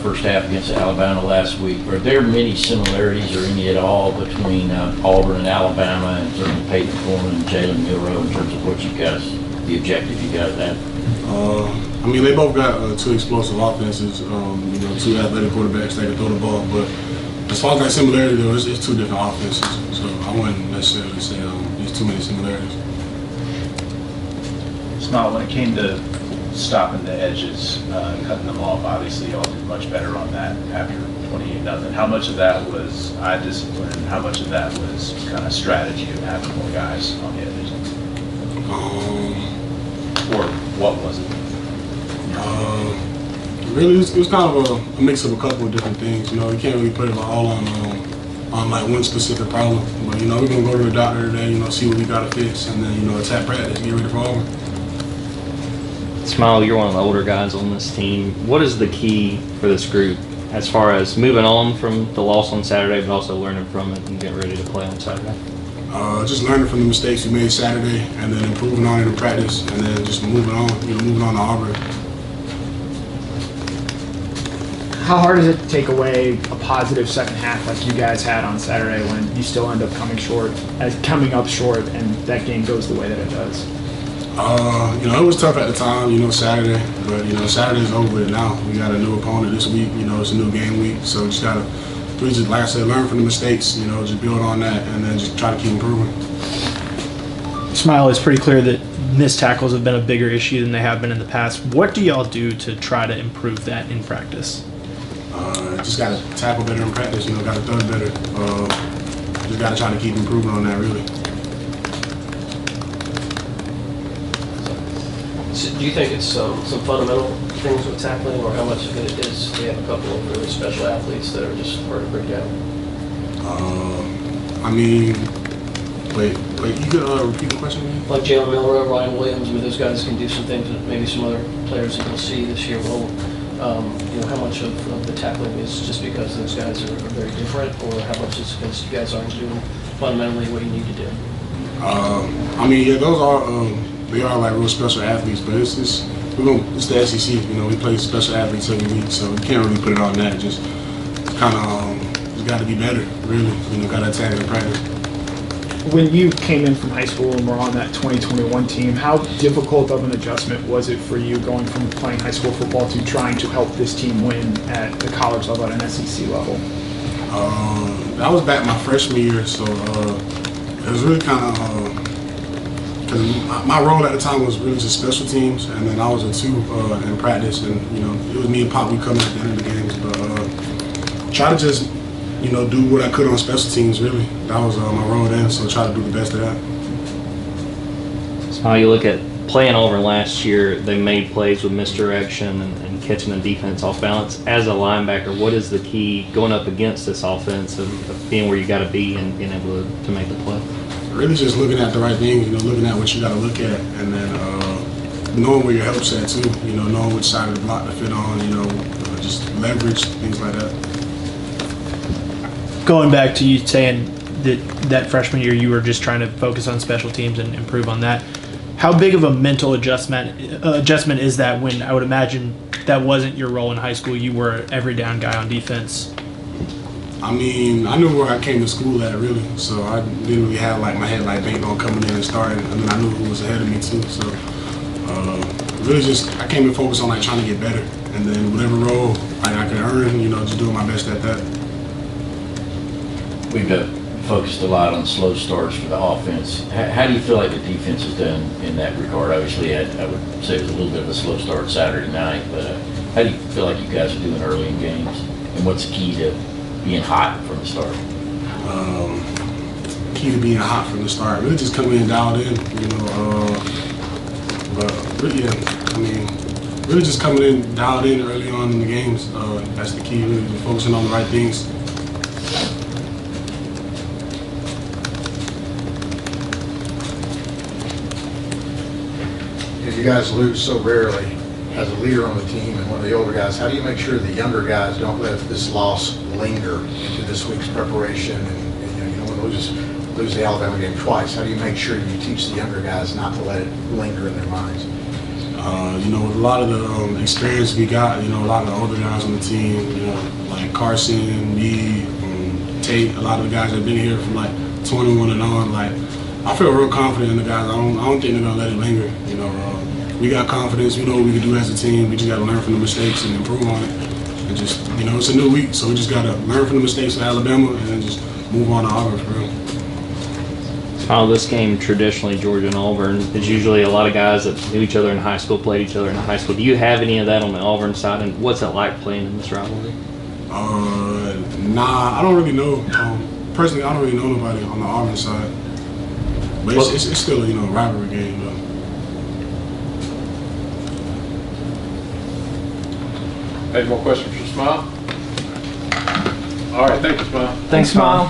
first half against Alabama last week. Are there many similarities or any at all between Auburn and Alabama in terms of Peyton Foreman and Jalen Milroe in terms of what you guys, the objective you guys have? I mean, they both got two explosive offenses, two athletic quarterbacks that can throw the ball. But as far as that similarity, though, it's two different offenses. So I wouldn't necessarily say there's too many similarities. Smael, when it came to stopping the edges, cutting them off, obviously y'all did much better on that after 28-0. How much of that was eye discipline? How much of that was kind of strategy of having more guys on the edges? Or what was it? Really, it was kind of a mix of a couple of different things. You can't really put it all on like one specific problem. But we're gonna go to the doctor today. See what we gotta fix, and then attack practice, get ready for Auburn. Smael, you're one of the older guys on this team. What is the key for this group as far as moving on from the loss on Saturday, but also learning from it and getting ready to play on Saturday? Just learning from the mistakes we made Saturday, and then improving on it in practice, and then just moving on. Moving on to Auburn. How hard is it to take away a positive second half like you guys had on Saturday when you still end up coming up short, and that game goes the way that it does? It was tough at the time, Saturday, but Saturday's over with now. We got a new opponent this week. It's a new game week, so just gotta really just, like I said, learn from the mistakes. Just build on that, and then just try to keep improving. Smael, it's pretty clear that missed tackles have been a bigger issue than they have been in the past. What do y'all do to try to improve that in practice? Just gotta tackle better in practice. Gotta throw it better. Just gotta try to keep improving on that, really. So do you think it's some fundamental things with tackling, or how much of it is we have a couple of really special athletes that are just hard to break down? I mean, wait, you could repeat the question again? Like Jalen Milroe, Ryan Williams, those guys can do some things that maybe some other players that you'll see this year won't. How much of the tackling is just because those guys are very different, or how much is because you guys aren't doing fundamentally what you need to do? Those are they are like real special athletes, but it's the SEC. We play special athletes every week, so we can't really put it on that. Just kind of just got to be better, really. Got to attack it in practice. When you came in from high school and were on that 2021 team, how difficult of an adjustment was it for you going from playing high school football to trying to help this team win at the college level, at an SEC level? That was back my freshman year, so it was really kind of because my role at the time was really just special teams, and then I was a 2 in practice, and it was me and Pop. We come at the end of the games, but try to just do what I could on special teams, really. That was my role then, so try to do the best of that. So you look at playing Auburn last year, they made plays with misdirection and catching the defense off balance. As a linebacker, what is the key going up against this offense of being where you got to be and being able to make the play? Really just looking at the right things, looking at what you got to look at, and then knowing where your help's at too, knowing which side of the block to fit on, just leverage, things like that. Going back to you saying that freshman year you were just trying to focus on special teams and improve on that, how big of a mental adjustment is that when I would imagine that wasn't your role in high school? You were an every down guy on defense. I knew where I came to school at, really, so I didn't really have my head banked on coming in and starting. I knew who was ahead of me too, so really just I came to focus on trying to get better, and then whatever role I could earn, just doing my best at that. We've focused a lot on slow starts for the offense. How do you feel like the defense has done in that regard? Obviously, I would say it was a little bit of a slow start Saturday night, but how do you feel like you guys are doing early in games? And what's the key to being hot from the start? Key to being hot from the start, really just coming in dialed in, but really, really just coming in dialed in early on in the games. That's the key, really, just focusing on the right things. You guys lose so rarely as a leader on the team and one of the older guys. How do you make sure the younger guys don't let this loss linger into this week's preparation? And when we lose the Alabama game twice, how do you make sure you teach the younger guys not to let it linger in their minds? You know, with a lot of the experience we got, you know, a lot of the older guys on the team, you know, like Carson, me, Tate, a lot of the guys that have been here from like 21 and on, like, I feel real confident in the guys. I don't think they're gonna let it linger. You know, we got confidence. We know what we can do as a team. We just gotta learn from the mistakes and improve on it. And just, you know, it's a new week, so we just gotta learn from the mistakes of Alabama and then just move on to Auburn for real. This game, traditionally, Georgia and Auburn, is usually a lot of guys that knew each other in high school, played each other in high school. Do you have any of that on the Auburn side, and what's it like playing in this rivalry? Nah, I don't really know. Personally, I don't really know nobody on the Auburn side. But it's still a, you know, rivalry game, though. Any more questions for Smael? All right, thank you, Smael. Thanks, Mom.